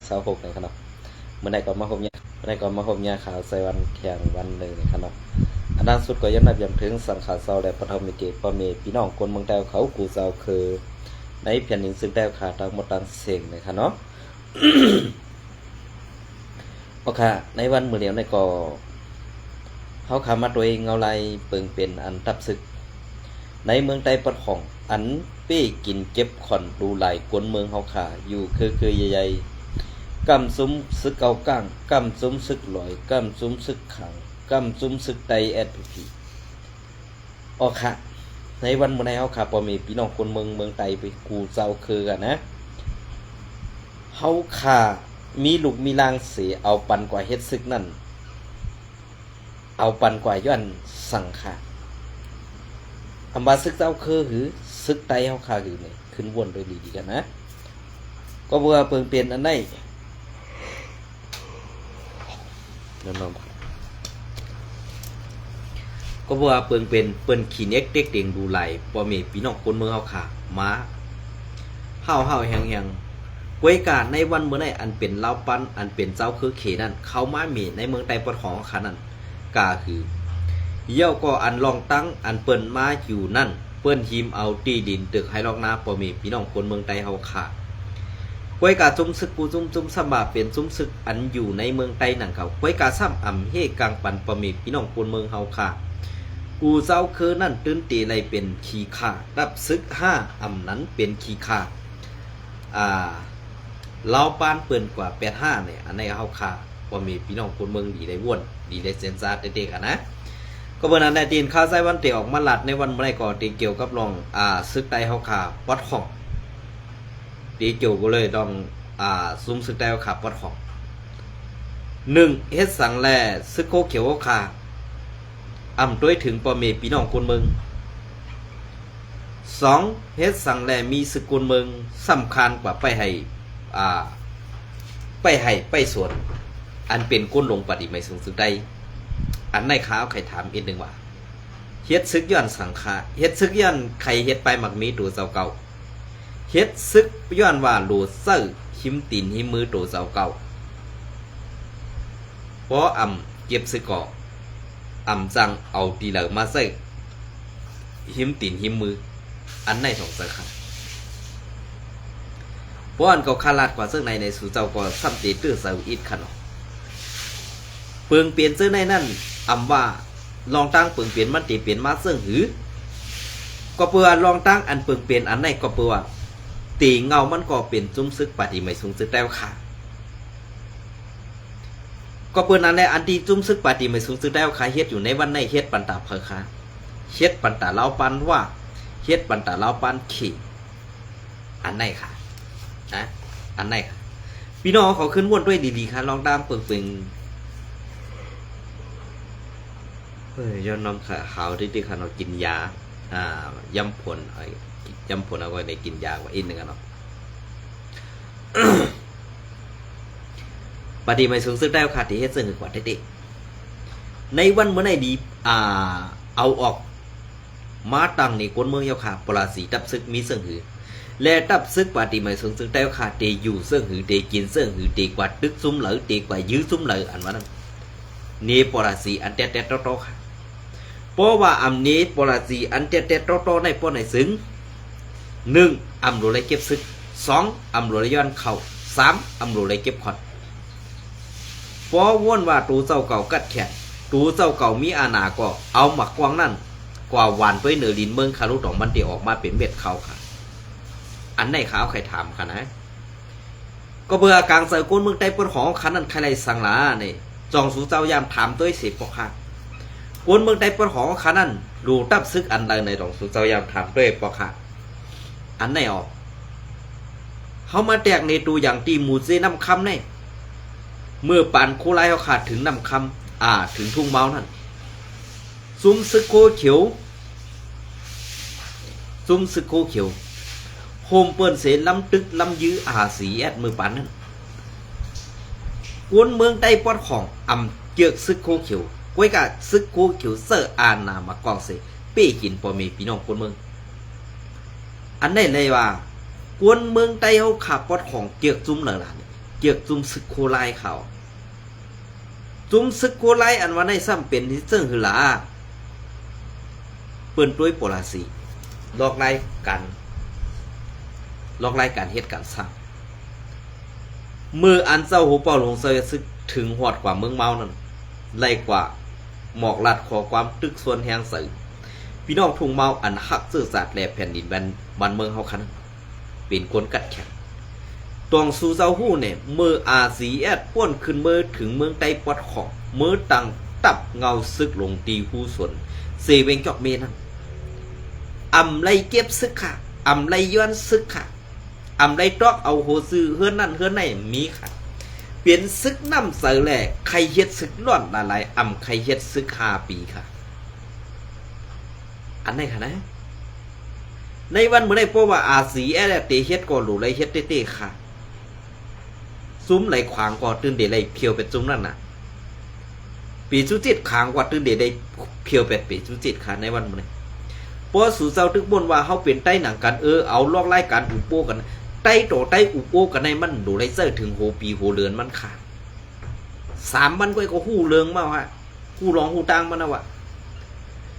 26นะครับเมื่อใดก็มาพบเนี่ยเมื่อใดก็มาพบเนี่ยข่าวใส่วันแข่งวันหนึ่งนะครับอันล่าสุดก็ย้ำนับย้ำถึงสังขารเศร้าและปฐมมิเกตพ่อเมพี่น้องคนเมืองแต้วเขากูเศร้าคือในเพียงหนึ่งซึ่งแต้วขาดทางหมดตังเสียงนะครับเนาะ โอเคในวันมื้อเดียวในก็เขาขามาโดยเงาลายเปิงเป็นอันทับศึกในเมืองใต้ปดของอันเป้กินเก็บขอนดูไหลกวนเมืองเขาขาอยู่คือใหญ่ๆกำซุ้มซึกเกาก้างกำซุ้มซึกลอยกำซุ้มซึกขังกำซุ้มซึกไตแอดพีโอเคในวันมื้อในเขาขาพอมีพี่น้องคนเมืองใต้ไปกูเจ้าคือกันนะเขาขามีลูกมีลางเสียเอาปันกว่าเฮ็ดซึกนั่นเอาปันกว่าย้อนสังขาอำบาซึกเจ้าคือหือซึกไตเฮาคาหือนี่ขึ้นวนโดยดีกันนะก็เบื่อเปิงเปลี่ยนอันใดน้องๆก็เบื่อเปิงเป็นเปิ้นขี้เน็กเด็กเด้งดูไหลบ่มีพี่น้องคนเมืองเฮาขามาเฮาแฮงกวยกาในวันเมื่อไหร่อันเป็นเล่าปั้นอันเป็นเจ้าคือเขนั่นเขามามีในเมืองใต้ปดของขานั่นกาคือเย่าก็อันลองตั้งอันเปิ้นมาอยู่นั่นเปิ้นหิมเอาตีดินตึกให้ลอกนาปอมีพี่น้องคนเมืองใต้เฮาขาดกวยกาจุ้มซึกกูจุ้มสมาเป็นจุ้มซึกอันอยู่ในเมืองใต้นั่นเขากวยกาซ้ำอ่ำเฮกลางปันปอมีพี่น้องคนเมืองเฮาขาดกูเจ้าคือนั่นตื้นตีไรเป็นขี้ขารับซึก5อ่ำนั้นเป็นขี้ขาเราปานเปิ้นกว่า85เนี่ยอันในเฮาขาบ่มีพี่น้องคนเมืองดีได้ว่นดีได้เซนซาเด็กๆนะก็เบิ่นอันได้ตีนข่าวใส่วันเตออกมาลัดในวันบ่ได้ก่อตีเกี่ยวกับรองซึกใต้เฮาขาปอดของตีเกี่ยวก็เลยต้องซุ่มซึกใต้เฮาขาปอดของ1เฮ็ดสังแลซึกโคเขียวเฮาขาอำด้วยถึงบ่มีพี่น้องคนเมือง2เฮ็ดสังแลมีสกุลเมืองสำคัญกว่าไปให้ไปสวนอันเป็นก้นลงปฏิไม่สูงสุดใดอันในข้าวใครถามอีกหนึ่งว่าเฮ็ดซึกย้อนสังขาเฮ็ดซึกย้อนใครเฮ็ดไปมักมีตัวเจ้าเก่าเฮ็ดซึกย้อนว่าโลเซอร์หิมตีนหิมมือตัวเจ้าเก่าเพราะเก็บซึกก่อจังเอาตีเหลือมาใส่หิมตีนหิมมืออันในสองสาขาเพราะอันก็คาลาดกว่าซึ่งในสู่เจ้าก็ซ้ำตีตื้อเสาอิดขนมเปิงเปลี่ยนซึ่งในนั่นว่าลองตั้งเปิงเปลี่ยนมันตีเปลี่ยนมาซึ่งหือก็เพื่อลองตั้งอันเปิงเปลี่ยนอันในก็เพื่อตีเงามันก็เปลี่ยนจุ้มซึกปฏิไม่สูงซึกแล้วค่ะก็เพื่อนั้นแหละอันที่จุ้มซึกปฏิไม่สูงซึกแล้วค่ะเฮ็ดอยู่ในวันในเฮ็ดปันตาเพอค่ะเฮ็ดปันตาเล่าปันว่าเฮ็ดปันตาเล่าปันขี่อันไหนค่ะนะอันไหนค่ะพี่น้องเขาขึ้นวนด้วยดีๆค่ะลองตามเปิงย้อนน้ำขาวที่เขากินยายำผลเอาไว้ในกินยาว่าอีกหนึ่งเนาะ ปฏิไม่สูงซึ่งได้ขาดที่เฮ็ดซึ่งกว่าเด็กในวันเมื่อไหร่ดีเอาออกมาตั้งในกวนเมืองยาวขาปราศีตับซึกมีซึ่งหือและตับซึกปฏิไม่สูงซึ่งได้ขาดเตอยู่ซึ่งหือเตกินซึ่งหือเตกว่าตึกซุ้มเหลือเตกว่ายื้อซุ้มเหลืออันว่านั้นนี่ปราศีอันเตะโตค่ะเพราะว่านี้ปราศีอันเตะโตในป้อไหนซึ้ง1รู้เลยเก็บซึก2รู้เลยย้อนเข่า3รู้เลยเก็บขอดเพราะว่นว่าตูเจ้าเก่ากัดแขนตูเจ้าเก่ามีอาณาก็เอาหมักกวางนั่นกว่าหวานไปเหนือดินเมืองคารุตองมันเตียออกมาเป็นเม็ดเขาค่ะอันไหนขาวใครถามค่ะนะก็เบื่อกลางเสือก้นเมืองใต้ปนของขันนั่นใครไรสังลาเนี่ยจองสูเจ้ายามถามตัวเสียปอกค่ะก้นเมืองใต้ปนของขันนั่นดูตับซึกอันใดในจองสูเจ้ายามถามตัวปอกค่ะอันไหนออกเขามาแตกในตัวอย่างตีมูเซน้ำคำเนี่ยเมื่อปานโคไลเขาขาดถึงน้ำคำถึงทุ่งเมานั่นซุ้มซึกโคเขียวโฮมเปิ้นเสล้ำตึกล้ำยื้อสีแอดมือปานนั่นกวนเมืองใต้ปอดของเจือกซึกโคเขียวก้วยกะซึกโคเขียวเซอร์นามากองเสเป้กินปอมีพี่น้องกวนเมืองอันได้เลยว่ากวนเมืองใต้เขาขาปอดของเจือกซุ้มเหล่านั้น เกี่ยวจุ่มซึกโคไลเขาจุ่มซึกโคไลอันว่าในซ้ำเป็นที่เซิงหือหลาเปิ้นด้วยโปลาสีลอกไล่กันลอกไล่การเฮ็ดการสร้างมืออันเจ้าหูเป่าหลวงเซยซึกถึงหอดกว่าเมืองเมานั่นไล่กว่าหมอกลัดขอความตึกส่วนแห่งสื่อพี่น้องทุ่งเมาอันหักซื่อสัตย์แลแผ่นดินบ้านเมืองเฮาคันเป็นคนกัดแข็งตวงสู่เจ้าหู้เนี่ยมืออาสีแอดป้วนขึ้นมือถึงเมืองใต้ปอดของมือตังตับเงาซึกลงตีหูส่วนเซเวงจอกเมนั่นอำไล่เก็บซึกค่ะอำไล่ย้อนซึกค่ะอำไล่ตอกเอาโหซื้อเฮือนนั่นเฮือนไหนมีค่ะเปลี่ยนซึกน้ำเสือแหล่ใครเฮ็ดซึกร้อนละลายอำใครเฮ็ดซึก5 ปีค่ะอันไหนค่ะนะในวันเมื่อได้เพราะว่าอาสีแอดเตเฮ็ดก่อหลูไรเฮ็ดเต้ๆค่ะซุ้มไหลขวางก่อตื่นเดไหลเพียวเป็ดซุ้มนั่นน่ะปีจุจิตขางกว่าตื่นเดได้เพียวเป็ดปีจุจิตค่ะในวันเมื่อเพราะสู่เจ้าตึกบนว่าเขาเป็นใต้หนังกันเอาลอกไล่การอุปโภคกันใต้โตใต้อุปโภคกันในมันดูไรเซอร์ถึงโหปีโหเลือนมันขาด3 วันก็หู้เลืองมาฮะหู้ร้องหู้ตังมันนะวะ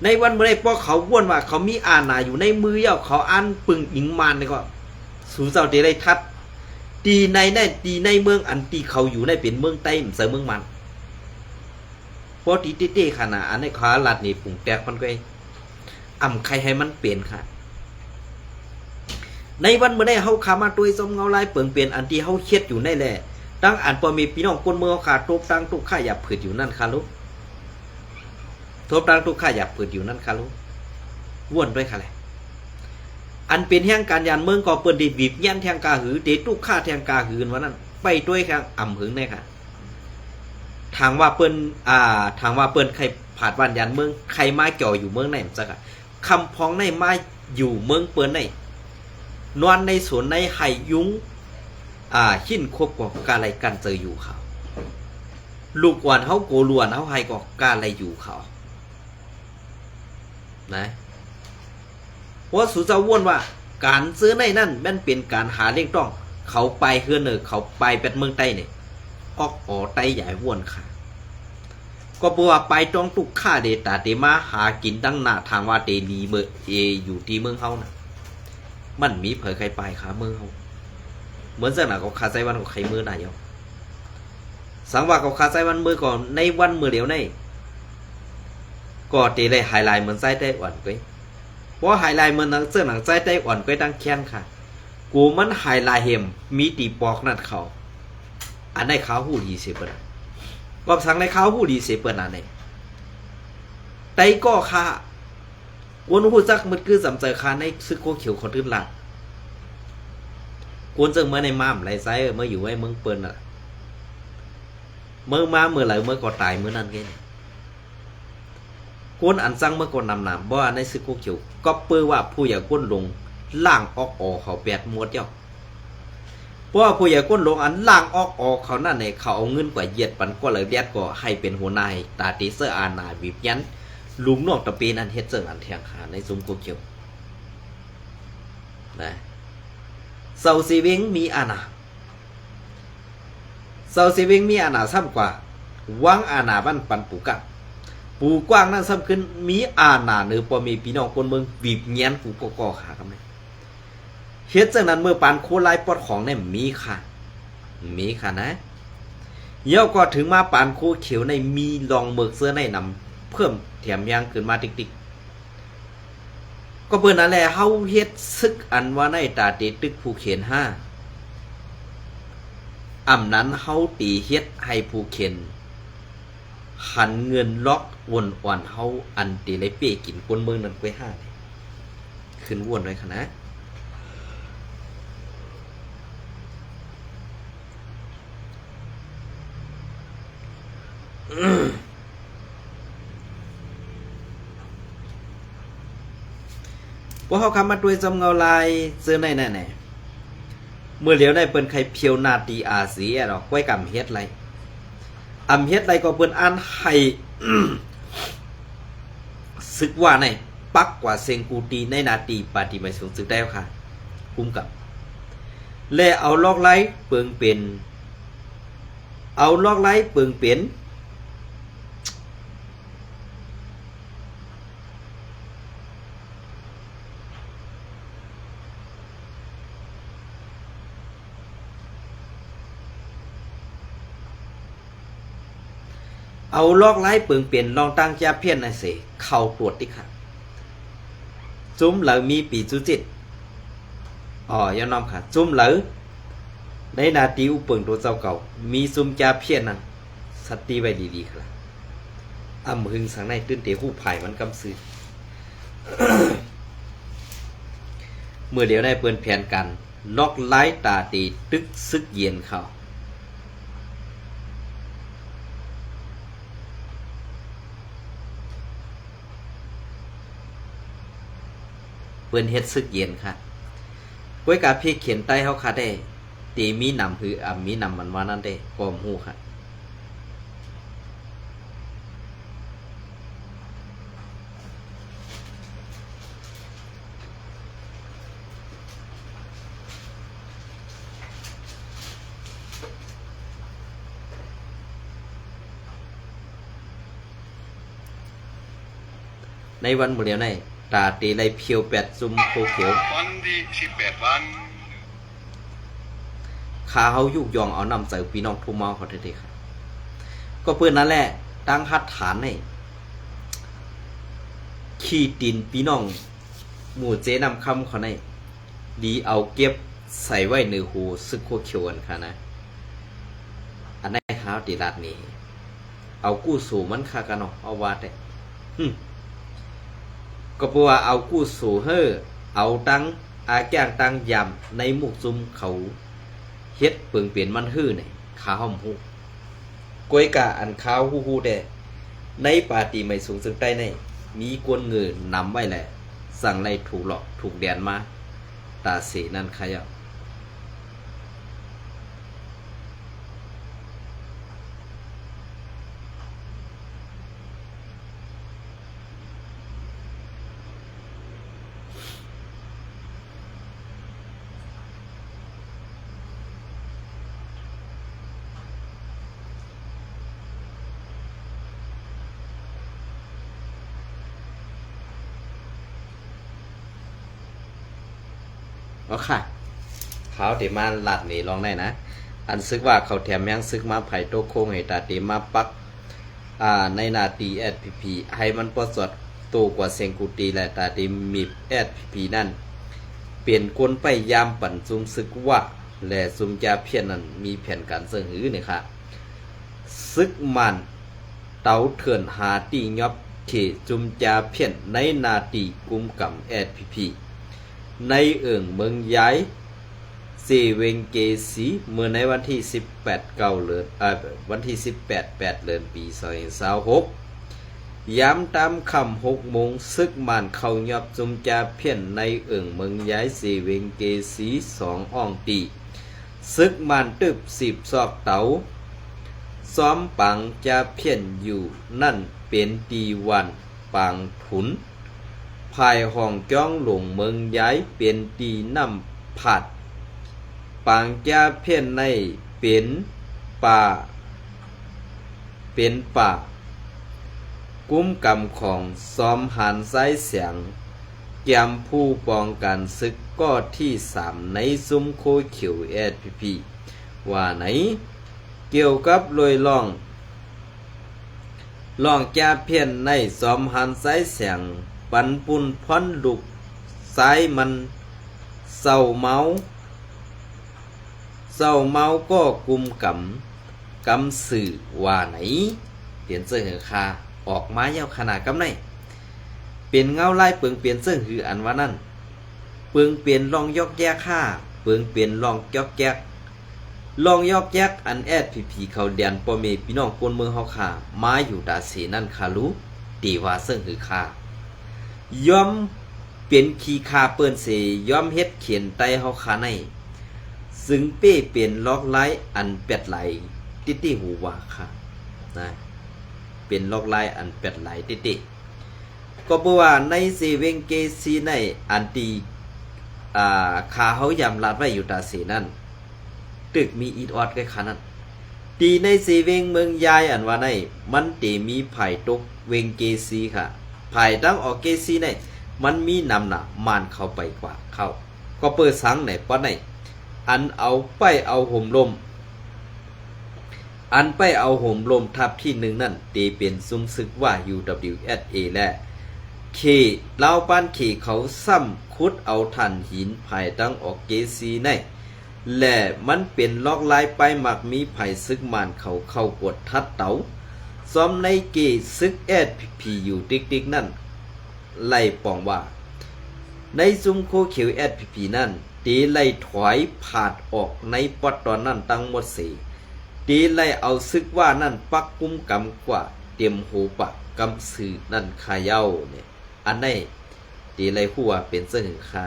ในวันเมื่อไรเพราะเขาบ้วนว่าเขามีอาณาอยู่ในมือเย้าเขาอันปึงอิงมานนี่ก็สู่เจ้าเดได้ทัดตีในเมืองอันตีเขาอยู่ในเป็นเมืองใต้เสือเมืองมันเพราะตีเต้ๆขนาดอันในขาลัดนี่ปุ่งแตกมันก็อำใครให้มันเปลี่ยนค่ะในวันเมื่อได้เฮาขามาตัวซอมเงาลายเปิงเปลี่ยนอันที่เฮาเฮ็ดอยู่ในแหละตั้งอันพอมีพี่น้องคนเมืองขาดทุกตั้งทุกข้าหยับผืดอยู่นั่นค่ะลูกทบตั้งทุกข้าหยับผืดอยู่นั่นค่ะลูกว่วนด้วยค่ะแหละอันเป็นแห่งการยานเมืองก็เปิ้นได้บีบยันแทงกาหือเตทุกข้าแทงกาหืนว่านั้นไปด้วยค่ะอ่ำหึงได้ค่ะทางว่าเปิ้นใครผาดวันยันเมืองใครมาจ่ออยู่เมืองไหนจักอ่ะคำพ้องในมาอยู่เมืองเปิ้นในนอนในสวนในไห่ยุ้งหินคบกับกาไรกันเจออยู่เขาลูกอ่อนเฮาโกลวนเฮาไห้ก็กาไรอยู่เขานะเพราะสุเจ้าว่นว่าการซื้อในนั่นแม่นเป็นการหาเลี้ยงต้องเขาไปเฮือนเขาไปเป็ดเมืองใต้เนี่ยออกไต้ใหญ่ว่นค่ะก็เพราะว่าไปต้องตุกข้าเดตาเตมาหากินตั้งหน้าทางว่าเตลีเมอยู่ที่เมืองเฮาน่ะมันมีเผยใครไปขาเมืองเฮาเหมือนเส้นหนาเขาคาใจวันของใครมือไหนยอสังว่าเขาคาใจวันมือก่อนในวันมือเดียวในก็เตเลยไฮไลท์เหมือนใจได้อ่อนก้อยเพราะไฮไลท์เหมือนเส้นหนังใจได้อ่อนก้อยตั้งแค้นค่ะกูมันไฮไลท์เห็มมีตีปอกนั่นเขาอันในเขาหูดีเสียเปิดก็สั่งในเขาหูดีเสียเปิดอันไหนไตก็ค่ะวนหูจักมันคือสำใจคาในซึกโคเขียวคนอื่นหลักกวนจึงเมื่อในม้ามไรไซเมื่ออยู่ไว้เมืองเปิ้นอ่ะเมื่อมาเมื่อไหร่เมื่อก็ตายเมื่อนั้นแค่กวนอันสั่งเมื่อก่อนนำบ่ในซึกโคเขียวก็เปื้อว่าผู้ใหญ่ก้นลงล่างออกเขาแปดมวดเจ้าเพราะว่าผู้ใหญ่ก้นลงอันล่างออกเขานั่นเนี่ยเขาเอาเงินกว่าเหยียดปันก็เลยแดดก็ให้เป็นหัวนายตาตีเสื้ออาณาบีบยันลุงนอกตะปีนั้นเฮ็ดเจิงอันแทงขาในซุ้มโคเขียวนะเซาซีเวงมีอาณาเซาซีเวงมีอาณาซ้ำกว่าวังอาณาบ้านปันปูกะปูกว้างนั่นซ้ำขึ้นมีอาณาเนื้อพอมีพี่น้องคนเมืองบีบเงี้ยนปูก่อขากันไหมเฮ็ดเจิงนั้นเมื่อปานโคไลปอดของเนี่ยมีค่ะนะเย่าก็ถึงมาปานโคเขียวในมีลองเมือกเสื้อในนำเพิ่มแถมยางขึ้นมาติ๊กๆก็เปิ้นนั่นแหละเฮาเฮ็ดซึกอันว่าในตาเตตึกผู้เขียน5อำนั้นเฮาตีเฮ็ดให้ผู้เขียนหันเงินล็อกวนอ่อนเฮาอันตีเลยเป้กินคนเมืองนั้นไว้5ขึ้นวนไว้ค่ะนะพวกเขาคำมาด้วยจำเงาลายเสื้อในแน่ๆเมื่อเหลียวได้เปิ้นใครเพียวนาตีอาสีหรอกไว้กำเฮ็ดไรเฮ็ดไรก็เปิ้นอ่านให้ ซึกว่าในปักกว่าเซงกูตีในนาตีปาติไม่สูงสึกได้ค่ะคุ้มกับและเอาลอกไล่เปิงเป็น เอาลอกไล่เปิงเปลี่ยนเอาลอกไล่เปิงเปลี่ยนลองตั้งจ้าเพี้ยนในเสเข้าตรวจดิค่ะจุ้มเหลอมีปีจุจิตย้อนน้อมค่ะจุ้มเหลอในนาทีอุปเปิงตัวเจ้าเก่ามีซุมจ้าเพี้ยนนั้นสติไว้ดีๆครับอำหึงสังในตื้นเตะหู้ไผ่มันกำซื้อ เมื่อเดี๋ยวได้เปินแผนกันล็อกไล่ตาตีตึกซึกเย็นเขาเปิ้นเฮ็ดซึกเย็นค่ะก้วยกาพี่เขียนใต้เฮาค่ะได้ตีมีนำคือมีนำมันว่านั่นได้ก็ฮู้ค่ะในวันมื้อเดียวในตาตีไลเพียวแปดซุ่มโคเขียววันที่18วันขาเฮายุกยองเอานำใส่พี่น้องทุ่มเมาเขาเท่ๆครับก็เพื่อนนั่นแหละตั้งหัดฐานให้ขี้ดินพี่น้องหมู่เจนำคำเขาในดีเอาเก็บใส่ไว้ในหูซึกโคเขียวกันค่ะนะอันนี้ข้าวตีรัดนี่เอากู้สู่มันคากันเนาะเอาวาดได้ก็เพราะว่าเอากู้สู่เฮ้อเอาตั้งอาแก้งตั้งยำในหมุกซุมเขาเฮ็ดเปิงเปลี่ยนมันฮื้อนี่ขาห่อมฮู้ก้อยกะอันขาวฮู้ๆได้ในปาติไม่สูงซึ่งใต้ในมีกวนเงินนำไว้แหละสั่งไล่ถูกหลอกถูกแดนมาตาเสนั่นขยับเอาค่ะเขาเดี๋ยวมาหลัดนี่ลองได้นะอันซึกว่าเขาแถมยังซึกมาไผ่โตโค้งให้ตาเตมาปักในนาตี SPP ให้มันปสดโตกว่าเซงกูตีและตาเตมี SPP นั่นเปลี่ยนกลไปยามปั่นซุมซึกว่าและซุมจาเพียนนั้นมีแผนการเสนอนี่ค่ะซึกมันเตาเถื่อนหาตียอบเขจุมจาเพียนในนาตีกุมกับ SPPในเอิ่งเมืองย้ายเซเวงเกสีเมื่อในวันที่18เดือนวันที่18 8เดือนปี2026ยามตามคำ6โมงซึกมันเข้ายอบจุมจาเพียนในเอิ่งเมืองย้ายเซเวงเกสี2อ่องตีซึกมันตึบ10ซอกเตาซ้อมปังจาเพียนอยู่นั่นเป็นตีวันปังถุนภายห้องจ้องหลงเมืองย้ายเป็นตีน้ำผัดปางจ้าเพี้ยนในเป็นป่ากุ้มกำของซ้อมหันซ้ายเสียงแกมผู้ปองกันศึกก็ที่3ในซุ้มโคเขียว SPP ว่าไหนเกี่ยวกับลอยล่องจ้าเพี้ยนในซ้อมหันซ้ายเสียงปันปุนพ้อนลุกซ้ายมันเศร้าเมาก็กุมกำสื่อว่าไหนเปลี่ยนเสื้อหือคาออกมาเย้าขนาดกำไหนเป็นเงาไล่เปิงเปลี่ยนเสื้อหืออันว่านั่นเปิงเปลี่ยนลองยอกแยกค่าเปิงเปลี่ยนลองยอกแยกอันSPPเขาเดียนปอเมพี่น้องคนเมืองเฮาค่ามาอยู่ตาเสนั่นคารู้ตีว่าเสื้อหือคาย่อมเป็นขีคาเปิ้นเสย่อมเฮ็ดเขียนไตเฮาคาในซึ่งเป้เป็นล็อกไลอันเป็ดไหลติหูว่าค่ะนะเป็นล็อกไลอันเป็ดไหลติก็เพราะว่าในเซเวงเกซีในอันตีขาเฮายำลาดไว้อยู่ตาเสนั่นตึกมีอีดออดไว้ค่ะนั้น ตีในสีเวงเมืองยายอันว่าในมันเตมีไผ่ตกเวงเกซีค่ะไผ่ตั้งออกเกซีในมันมีนำหนักมานเข้าไปกว่าเข้าก็เปิดสังในป้อนในอันเอาไปเอาห่มลมอันไปเอาห่มลมทับที่หนึ่งนั่นเตเป็นซุ้มซึกว่า UWSA และเคเล่าป้านเคเขาซ้ำคุดเอาทันหินไผ่ตั้งออกเกซีในและมันเป็นลอกลายไปหมักมีไผ่ซึกมานเขาเข้ากดทัดเตาซ้อมในเกซึกพีอยู่ติ๊กๆนั่นไล่ปองว่าในซุมโคเขียวพีนั่นตีไล่ถอยผาดออกในปอดตอนนั้นตั้งหมดสีตีไล่เอาซึกว่านั่นปักกุมกำกว่าเตรียมหูปะกำสื่อนั่นขายาวเนี่ยอันนี้ตีไล่หัวเป็นเสื้อหึงคา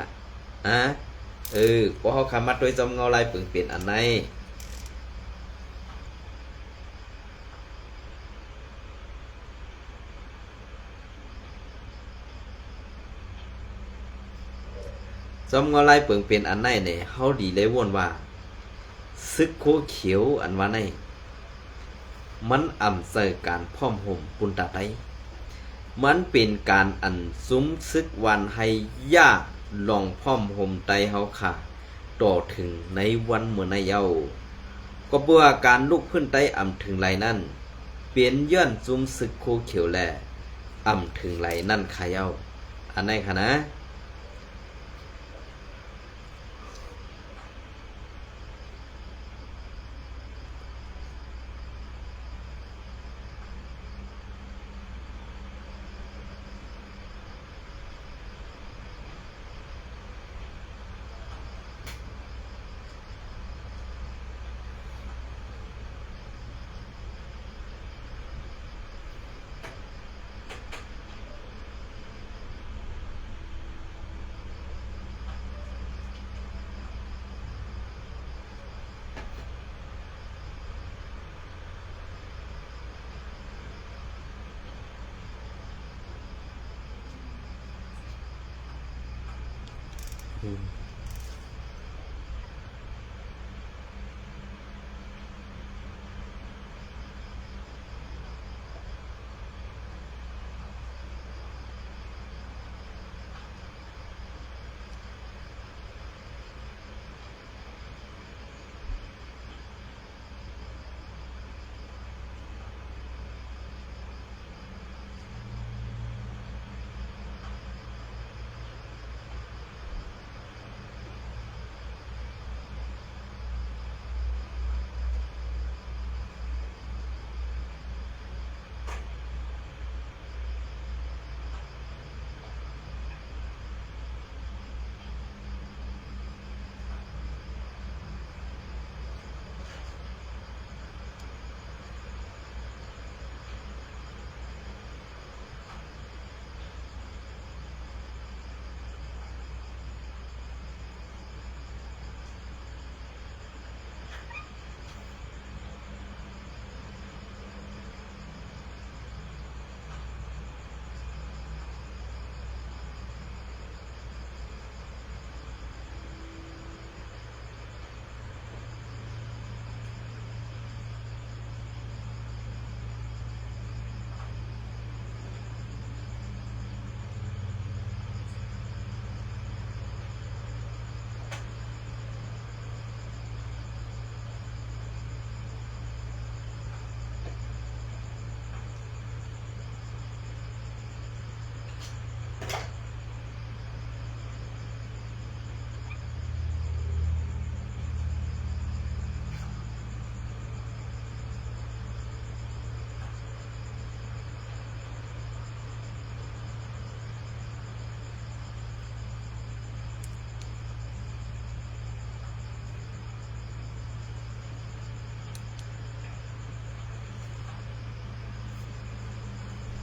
ก็เขาคำมัดโดยจอมเงาลายเปลืองเป็นอันไหนจอมเงาลายเปลืองเป็นอันไหนเนี่ยเขาดีเลยวนว่าซึกโคเขียวอันว่าไหนมันอ่ำเสยการพ่อมห่มปุนตาไตมันเป็นการอันซุ้มซึกวันให้ยากลองพ่อมห่มไตเฮาค่ะต่อถึงในวันเมื่อในเยาก็เบื่อการลุกขึ้นไตอ่ำถึงไหลนั่นเปลี่ยนย้อนซุ้มซึกโคเขียวแลอ่ำถึงไหลนั่นค่ะเยาอันไหนค่ะนะ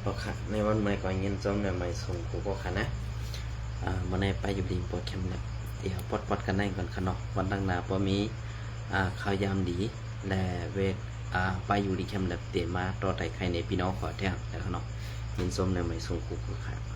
ก็ค่ะในวันใหม่ก่อนเงินจอมในใหม่ส่งกูก็ค่ะนะมาในไปอยู่ดีปวดแคมป์แล้วเดี๋ยวปอดกันได้ก่อนค่ะเนาะวันตั้งนาพอมีข่าวยามดีและเวทไปอยู่ดีแคมป์แล้วเตะมาต่อไต่ใครในพี่น้องขอแท้งแล้วเนาะเงินจอมในใหม่ส่งกูก็ค่ะ